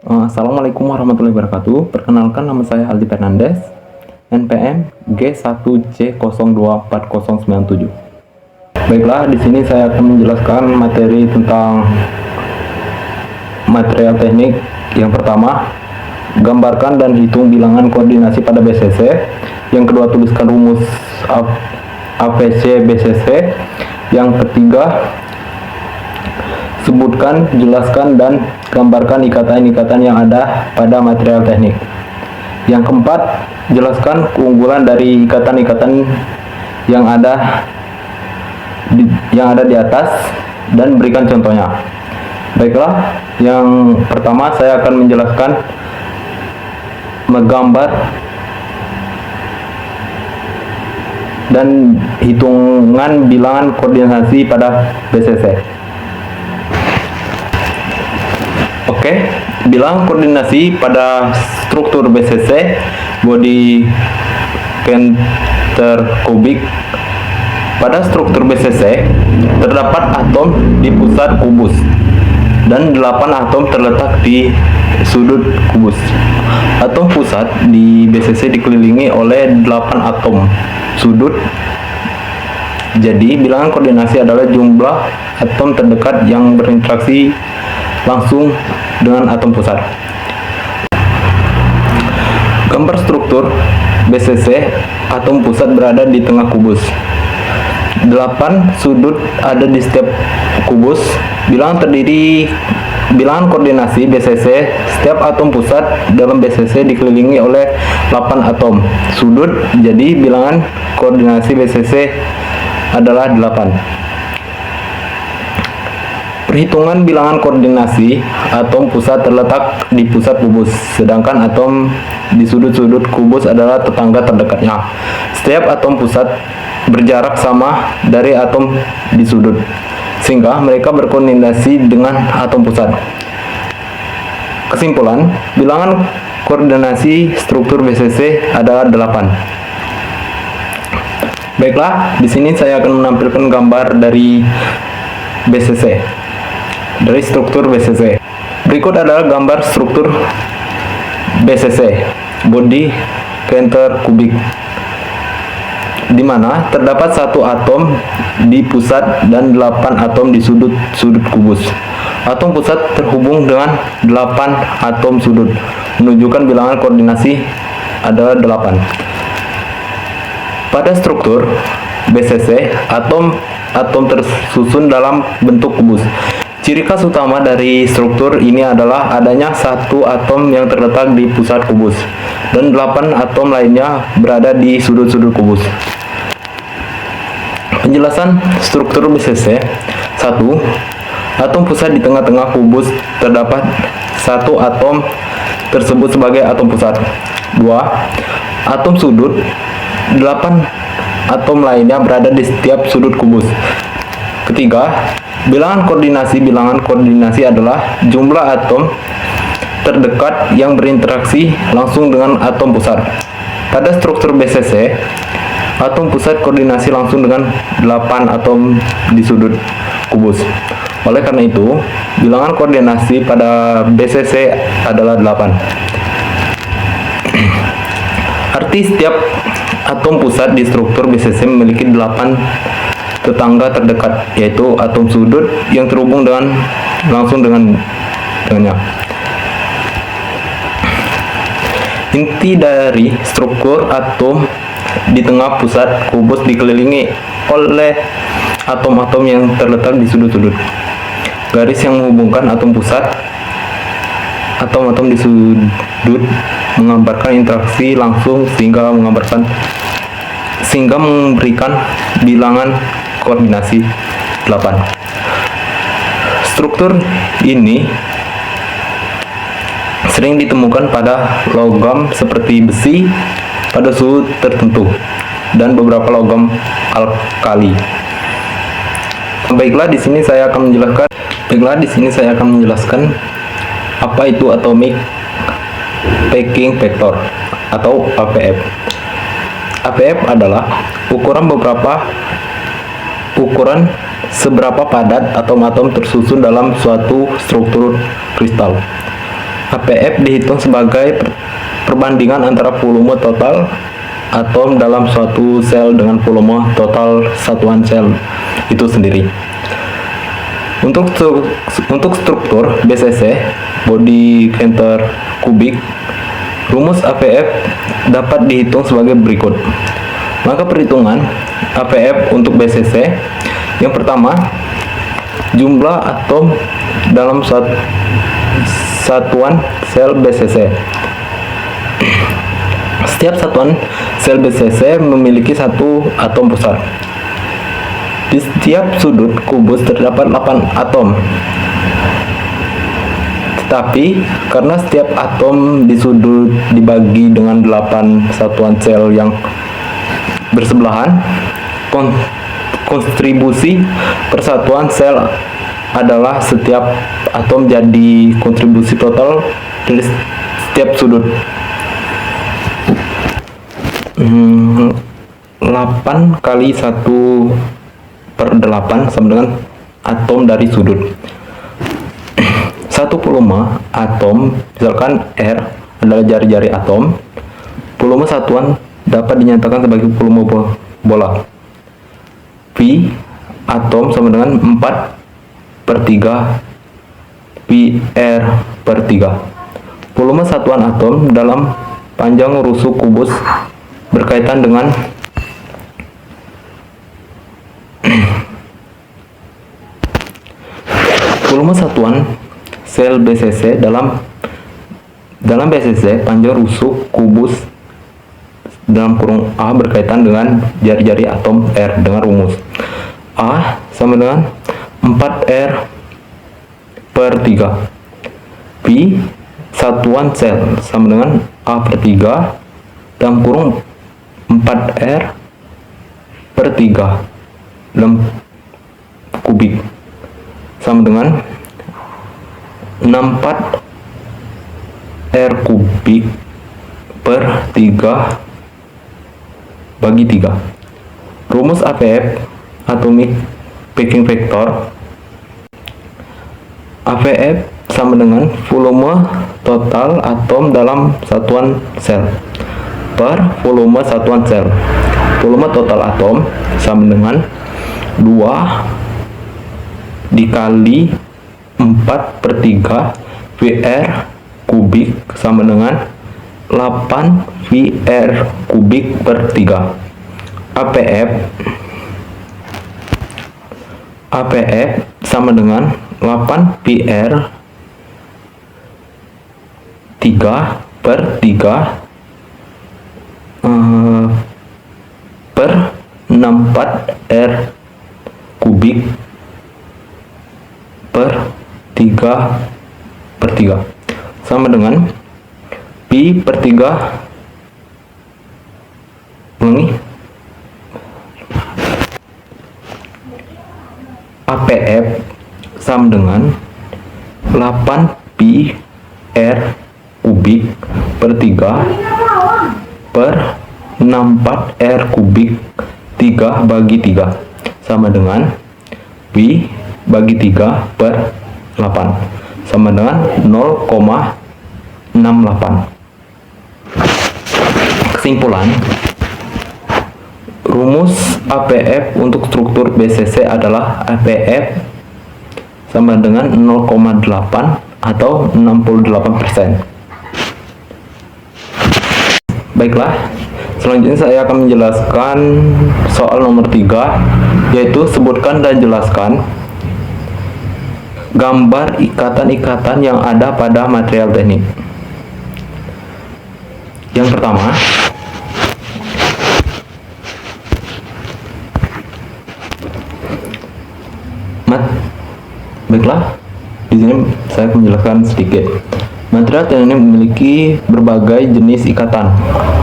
Assalamualaikum warahmatullahi wabarakatuh. Perkenalkan, nama saya Aldi Fernandes, NPM G1C024097. Baiklah, di sini saya akan menjelaskan materi tentang material teknik. Yang pertama, gambarkan dan hitung bilangan koordinasi pada BCC. Yang kedua, tuliskan rumus AVC BCC. Yang ketiga, sebutkan, jelaskan, dan gambarkan ikatan-ikatan yang ada pada material teknik. Yang keempat, jelaskan keunggulan dari ikatan-ikatan yang ada di atas dan berikan contohnya. Baiklah, yang pertama saya akan menjelaskan menggambar dan hitungan bilangan koordinasi pada BCC. Oke, bilangan koordinasi pada struktur BCC, body center kubik. Pada struktur BCC terdapat atom di pusat kubus dan 8 atom terletak di sudut kubus. Atom pusat di BCC dikelilingi oleh 8 atom sudut. Jadi bilangan koordinasi adalah jumlah atom terdekat yang berinteraksi langsung dengan atom pusat. Gambar struktur BCC, atom pusat berada di tengah kubus. 8 sudut ada di setiap kubus. Bilangan koordinasi BCC, setiap atom pusat dalam BCC dikelilingi oleh 8 atom sudut. Jadi bilangan koordinasi BCC adalah 8. Perhitungan bilangan koordinasi, atom pusat terletak di pusat kubus, sedangkan atom di sudut-sudut kubus adalah tetangga terdekatnya. Setiap atom pusat berjarak sama dari atom di sudut, sehingga mereka berkoordinasi dengan atom pusat. Kesimpulan, bilangan koordinasi struktur BCC adalah 8. Baiklah, di sini saya akan menampilkan gambar dari BCC. Dari struktur BCC. Berikut adalah gambar struktur BCC, body center kubik, di mana terdapat 1 atom di pusat dan 8 atom di sudut-sudut kubus. Atom pusat terhubung dengan 8 atom sudut, menunjukkan bilangan koordinasi adalah 8. Pada struktur BCC, atom tersusun dalam bentuk kubus. Ciri khas utama dari struktur ini adalah adanya 1 atom yang terletak di pusat kubus dan 8 atom lainnya berada di sudut-sudut kubus. Penjelasan struktur BCC. 1. Atom pusat di tengah-tengah kubus, terdapat 1 atom tersebut sebagai atom pusat. 2. Atom sudut, 8 atom lainnya berada di setiap sudut kubus. Ketiga, bilangan koordinasi adalah jumlah atom terdekat yang berinteraksi langsung dengan atom pusat. Pada struktur BCC, atom pusat koordinasi langsung dengan 8 atom di sudut kubus. Oleh karena itu, bilangan koordinasi pada BCC adalah 8. Arti setiap atom pusat di struktur BCC memiliki 8 tetangga terdekat, yaitu atom sudut yang terhubung langsung dengannya. Inti dari struktur, atom di tengah pusat kubus dikelilingi oleh atom-atom yang terletak di sudut-sudut. Garis yang menghubungkan atom pusat, atom-atom di sudut menggambarkan interaksi langsung sehingga memberikan bilangan koordinasi 8. Struktur ini sering ditemukan pada logam seperti besi pada suhu tertentu dan beberapa logam alkali. Baiklah, di sini saya akan menjelaskan apa itu atomic packing factor atau APF. APF adalah ukuran seberapa padat atom-atom tersusun dalam suatu struktur kristal. APF dihitung sebagai perbandingan antara volume total atom dalam suatu sel dengan volume total satuan sel itu sendiri. Untuk struktur BCC (body center kubik), rumus APF dapat dihitung sebagai berikut. Maka perhitungan APF untuk BCC: yang pertama, jumlah atom dalam satuan sel BCC. Setiap satuan sel BCC memiliki satu atom pusat. Di setiap sudut kubus terdapat 8 atom. Tetapi karena setiap atom di sudut dibagi dengan 8 satuan sel yang bersebelahan, kontribusi persatuan sel adalah setiap atom jadi kontribusi total dari setiap sudut. 8 kali 1/8 sama dengan atom dari sudut. Satu volume atom, misalkan R adalah jari-jari atom, volume satuan dapat dinyatakan sebagai volume bola. V atom sama dengan 4/3 PR/3. Volume satuan atom dalam panjang rusuk kubus berkaitan dengan volume satuan sel BCC dalam BCC panjang rusuk kubus dalam kurung A berkaitan dengan jari-jari atom R dengan rumus A sama dengan 4R/3. P satuan sel sama dengan A/3 dalam kurung 4R/3 dalam kubik sama dengan 64 R kubik per 3 bagi 3. Rumus APF atomic packing factor. APF sama dengan volume total atom dalam satuan sel per volume satuan sel. Volume total atom sama dengan 2 dikali 4/3 VR kubik sama dengan 8 VR kubik per 3. APF sama dengan 8 VR 3/3 per 64 R kubik per 3/3 sama dengan Pi per 3 APF sama dengan 8 pi R kubik per 3 per 64 R kubik 3 bagi 3 sama dengan pi bagi 3 per 8 sama dengan 0,68. Kesimpulan, rumus APF untuk struktur BCC adalah APF sama dengan 0,8 atau 68%. Baiklah, selanjutnya saya akan menjelaskan soal nomor 3, yaitu sebutkan dan jelaskan gambar ikatan-ikatan yang ada pada material teknik. Yang pertama, baiklah, di sini saya akan menjelaskan sedikit. Material teknik memiliki berbagai jenis ikatan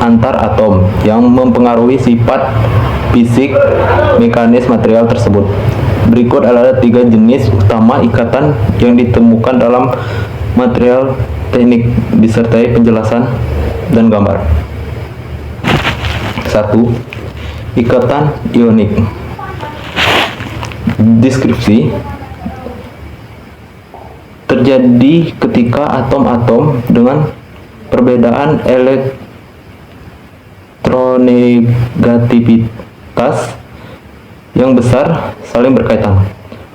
antar atom yang mempengaruhi sifat fisik mekanis material tersebut. Berikut adalah 3 jenis utama ikatan yang ditemukan dalam material teknik disertai penjelasan dan gambar. 1. Ikatan ionik. Deskripsi: terjadi ketika atom-atom dengan perbedaan elektronegativitas yang besar saling berkaitan.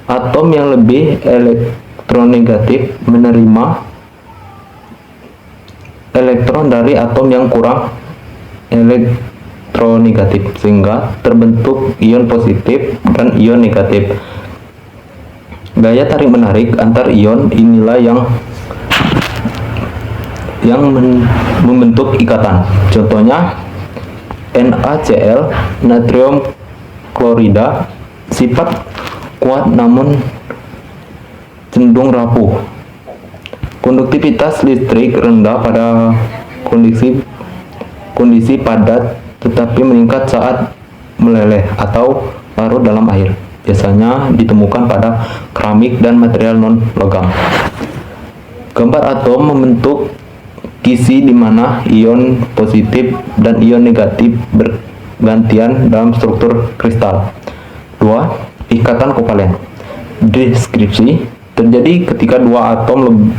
Atom yang lebih elektronegatif menerima elektron dari atom yang kurang elektronegatif, sehingga terbentuk ion positif dan ion negatif. Gaya tarik-menarik antar ion inilah yang membentuk ikatan. Contohnya NaCl, natrium klorida, sifat kuat namun cenderung rapuh. Konduktivitas listrik rendah pada kondisi padat tetapi meningkat saat meleleh atau larut dalam air. Biasanya ditemukan pada keramik dan material non-logam. Gambar atom membentuk kisi di mana ion positif dan ion negatif bergantian dalam struktur kristal. 2. Ikatan kovalen. Deskripsi terjadi ketika dua atom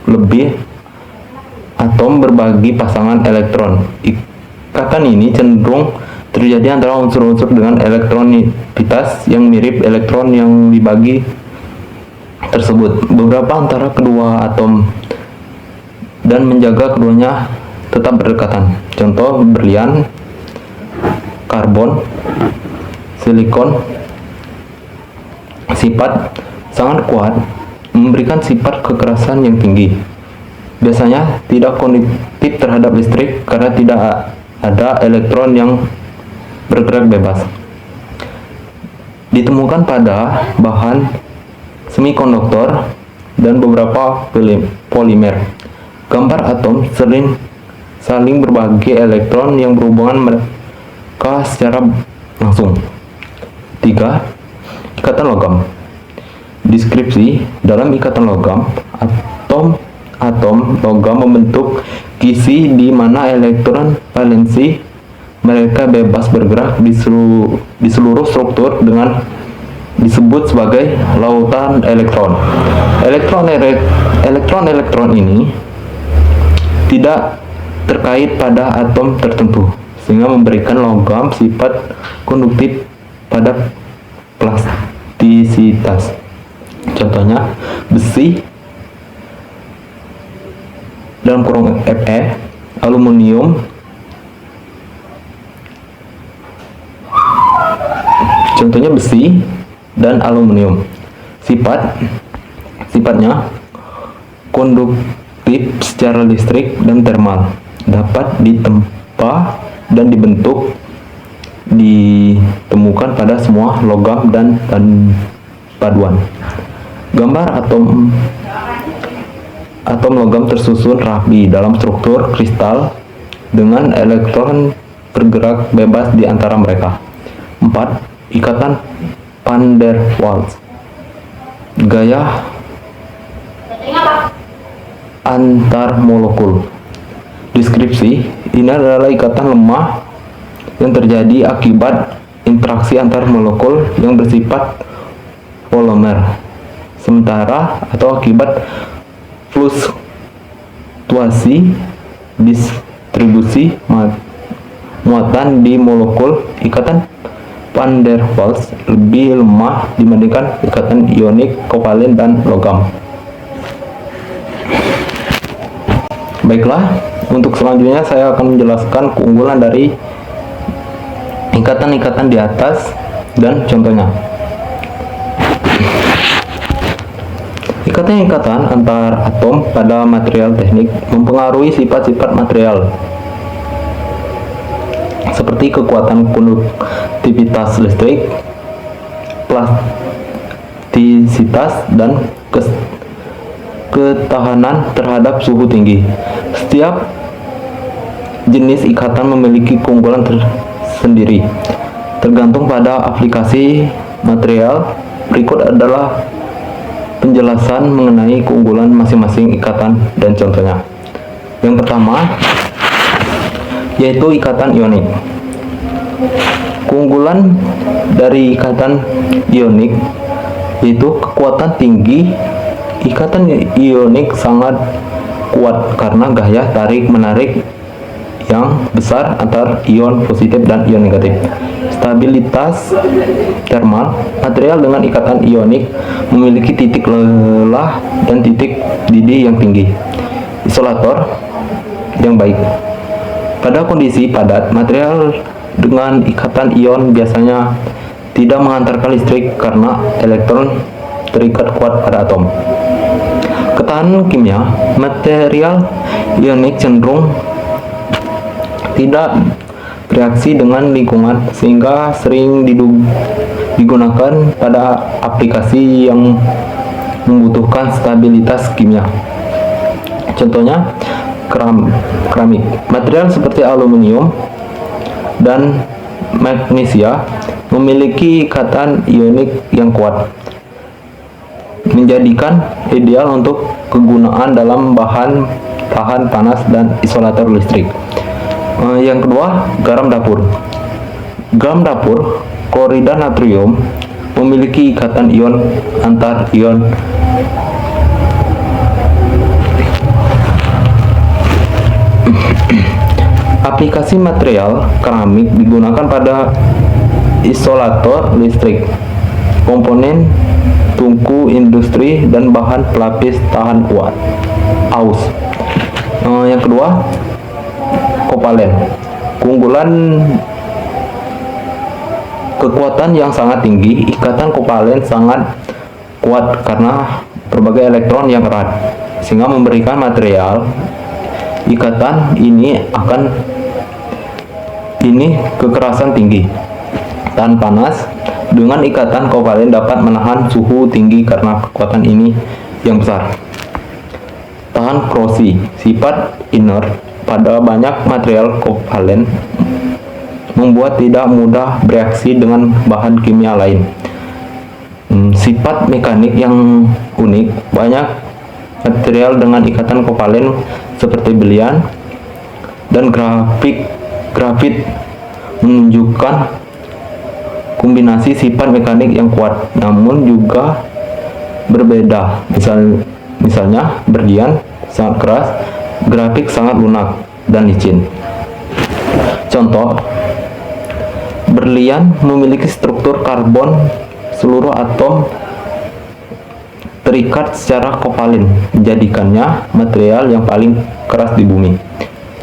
lebih atom berbagi pasangan elektron. Ikatan ini cenderung terjadi antara unsur-unsur dengan elektronivitas yang mirip elektron yang dibagi tersebut. Beberapa antara kedua atom dan menjaga keduanya tetap berdekatan. Contoh berlian, karbon, silikon. Sifat sangat kuat memberikan sifat kekerasan yang tinggi. Biasanya tidak konduktif terhadap listrik karena tidak ada elektron yang bergerak bebas. Ditemukan pada bahan semikonduktor dan beberapa polimer. Gambar atom sering saling berbagi elektron yang berhubungan mereka secara langsung. 3. Ikatan logam. Deskripsi dalam ikatan logam, atom logam membentuk kisi di mana elektron valensi mereka bebas bergerak di seluruh struktur dengan disebut sebagai lautan elektron. Elektron ini tidak terkait pada atom tertentu, sehingga memberikan logam sifat konduktif pada plastisitas. Contohnya besi dalam kurung Fe, aluminium, contohnya besi dan aluminium. Sifatnya konduktif secara listrik dan termal, dapat ditempa dan ditemukan pada semua logam dan paduan. Gambar atom logam tersusun rapi dalam struktur kristal dengan elektron bergerak bebas di antara mereka. 4. Ikatan van der Waals. Gaya antar molekul. Deskripsi ini adalah ikatan lemah yang terjadi akibat interaksi antar molekul yang bersifat polimer sementara atau akibat fluktuasi distribusi muatan di molekul. Ikatan van der Waals lebih lemah dibandingkan ikatan ionik, kovalen, dan logam. Baiklah, untuk selanjutnya saya akan menjelaskan keunggulan dari ikatan-ikatan di atas dan contohnya. Ikatan-ikatan antar atom pada material teknik mempengaruhi sifat-sifat material seperti kekuatan konduktivitas listrik, plastisitas, dan ketahanan terhadap suhu tinggi. Setiap jenis ikatan memiliki keunggulan tersendiri tergantung pada aplikasi material. Berikut adalah penjelasan mengenai keunggulan masing-masing ikatan dan contohnya. Yang pertama yaitu ikatan ionik. Keunggulan dari ikatan ionik yaitu kekuatan tinggi Ikatan ionik sangat kuat karena gaya tarik-menarik yang besar antar ion positif dan ion negatif. Stabilitas termal, material dengan ikatan ionik memiliki titik lelah dan titik didih yang tinggi. Isolator yang baik. Pada kondisi padat, material dengan ikatan ion biasanya tidak mengantarkan listrik karena elektron terikat kuat pada atom. Ketahanan kimia, material ionik cenderung tidak bereaksi dengan lingkungan sehingga sering digunakan pada aplikasi yang membutuhkan stabilitas kimia. Contohnya keramik. Material seperti aluminium dan magnesia memiliki ikatan ionik yang kuat, menjadikan ideal untuk kegunaan dalam bahan tahan panas dan isolator listrik. Yang kedua, garam dapur. Garam dapur, klorida natrium, memiliki ikatan ion antar ion aplikasi material keramik digunakan pada isolator listrik, komponen tungku industri, dan bahan pelapis tahan kuat aus. Yang kedua, kovalen. Keunggulan kekuatan yang sangat tinggi, ikatan kovalen sangat kuat karena berbagai elektron yang erat, sehingga memberikan material ikatan ini kekerasan tinggi. Tahan panas, dengan ikatan kovalen dapat menahan suhu tinggi karena kekuatan ini yang besar. Tahan korosi, sifat inert pada banyak material kovalen membuat tidak mudah bereaksi dengan bahan kimia lain. Sifat mekanik yang unik, banyak material dengan ikatan kovalen seperti belian dan grafit menunjukkan kombinasi sifat mekanik yang kuat, namun juga berbeda. Misalnya berlian sangat keras, grafit sangat lunak dan licin. Contoh, berlian memiliki struktur karbon, seluruh atom terikat secara kovalen, menjadikannya material yang paling keras di bumi.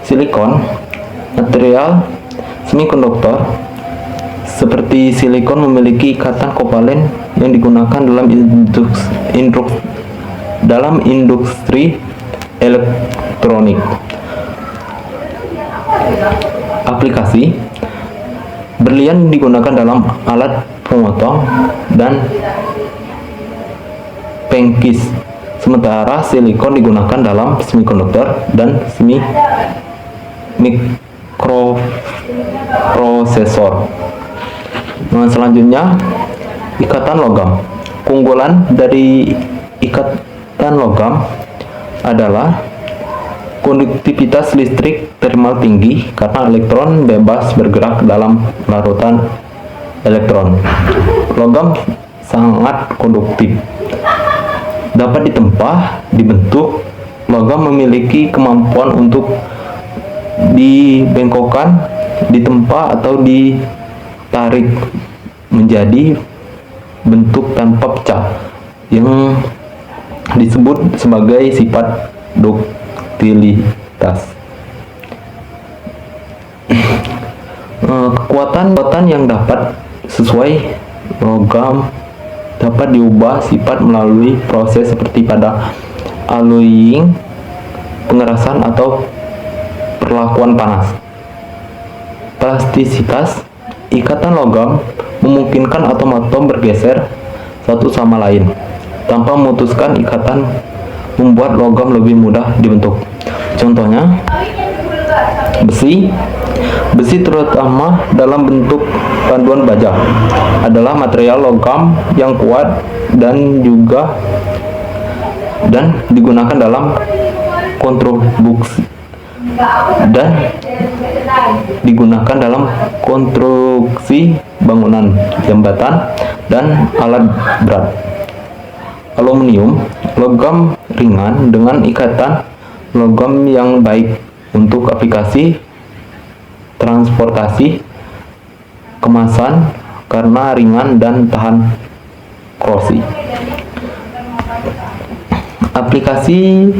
Silikon, material semikonduktor seperti silikon memiliki ikatan kovalen yang digunakan dalam industri elektronik. Aplikasi, berlian digunakan dalam alat pemotong dan pengkis, sementara silikon digunakan dalam semikonduktor dan mikroprosesor. Selanjutnya, ikatan logam. Keunggulan dari ikatan logam adalah konduktivitas listrik termal tinggi karena elektron bebas bergerak dalam larutan elektron. Logam sangat konduktif, dapat ditempa, dibentuk. Logam memiliki kemampuan untuk dibengkokkan, ditempa, atau ditarik menjadi bentuk tanpa pecah yang disebut sebagai sifat duktilitas. Kekuatan yang dapat sesuai logam dapat diubah sifat melalui proses seperti pada alloying, pengerasan, atau perlakuan panas. Plastisitas, ikatan logam memungkinkan atom-atom bergeser satu sama lain tanpa memutuskan ikatan, membuat logam lebih mudah dibentuk. Contohnya, besi terutama dalam bentuk panduan baja adalah material logam yang kuat dan digunakan dalam konstruksi bangunan, jembatan, dan alat berat. aluminium, logam ringan dengan ikatan logam yang baik untuk aplikasi transportasi kemasan karena ringan dan tahan korosi. Aplikasi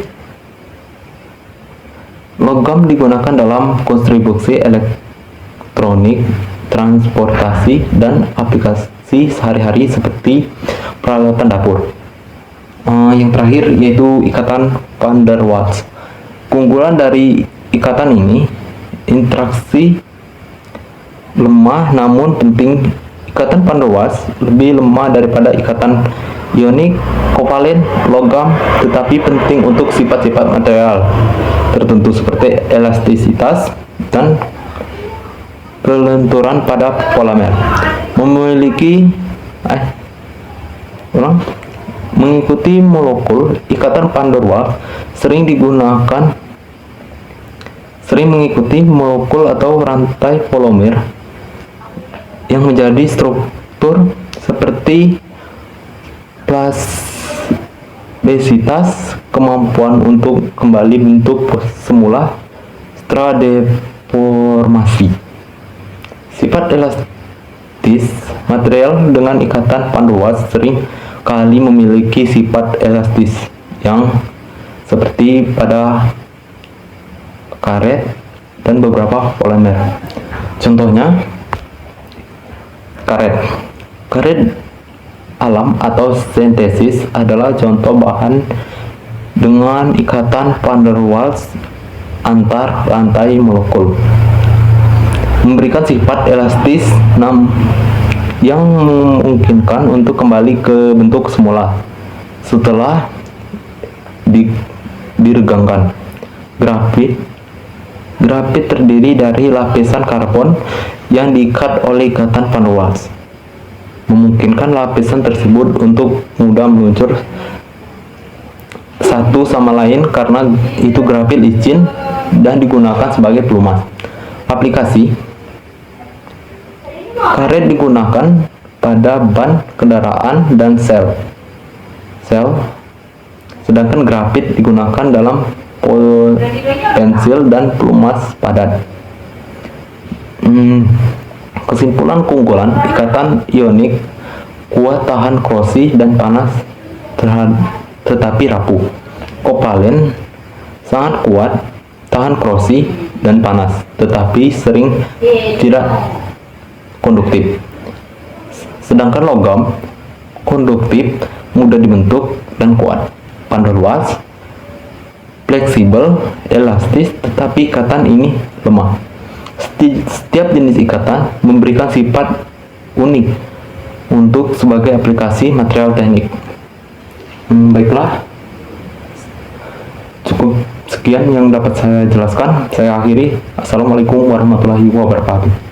logam digunakan dalam konstruksi elektronik, transportasi, dan aplikasi sehari-hari seperti peralatan dapur. Yang terakhir yaitu ikatan van der Waals. Keunggulan dari ikatan ini, interaksi lemah namun penting. Ikatan van der Waals lebih lemah daripada ikatan ionik kovalen logam, tetapi penting untuk sifat-sifat material tertentu seperti elastisitas dan kelenturan pada polimer. Mengikuti molekul, ikatan van der Waals sering mengikuti molekul atau rantai polimer yang menjadi struktur seperti plastisitas, kemampuan untuk kembali bentuk semula setelah deformasi. Sifat elastis material dengan ikatan van der Waals sering kali memiliki sifat elastis yang seperti pada karet dan beberapa polimer. Contohnya karet alam atau sintesis adalah contoh bahan dengan ikatan van der Waals antar rantai molekul, memberikan sifat elastis yang memungkinkan untuk kembali ke bentuk semula setelah diregangkan. Grafit terdiri dari lapisan karbon yang diikat oleh ikatan van der Waals, memungkinkan lapisan tersebut untuk mudah meluncur satu sama lain karena itu grafit licin dan digunakan sebagai pelumas. Aplikasi karet digunakan pada ban kendaraan dan sel, sedangkan grafit digunakan dalam pensil dan pelumas padat. Kesimpulan keunggulan ikatan ionik: kuat tahan korosi dan panas tetapi rapuh. Kovalen sangat kuat tahan korosi dan panas tetapi sering tidak konduktif. Sedangkan logam konduktif, mudah dibentuk dan kuat. Van der Waals fleksibel, elastis, tetapi ikatan ini lemah. Setiap jenis ikatan memberikan sifat unik untuk sebagai aplikasi material teknik. Baiklah, cukup sekian yang dapat saya jelaskan. Saya akhiri. Assalamualaikum warahmatullahi wabarakatuh.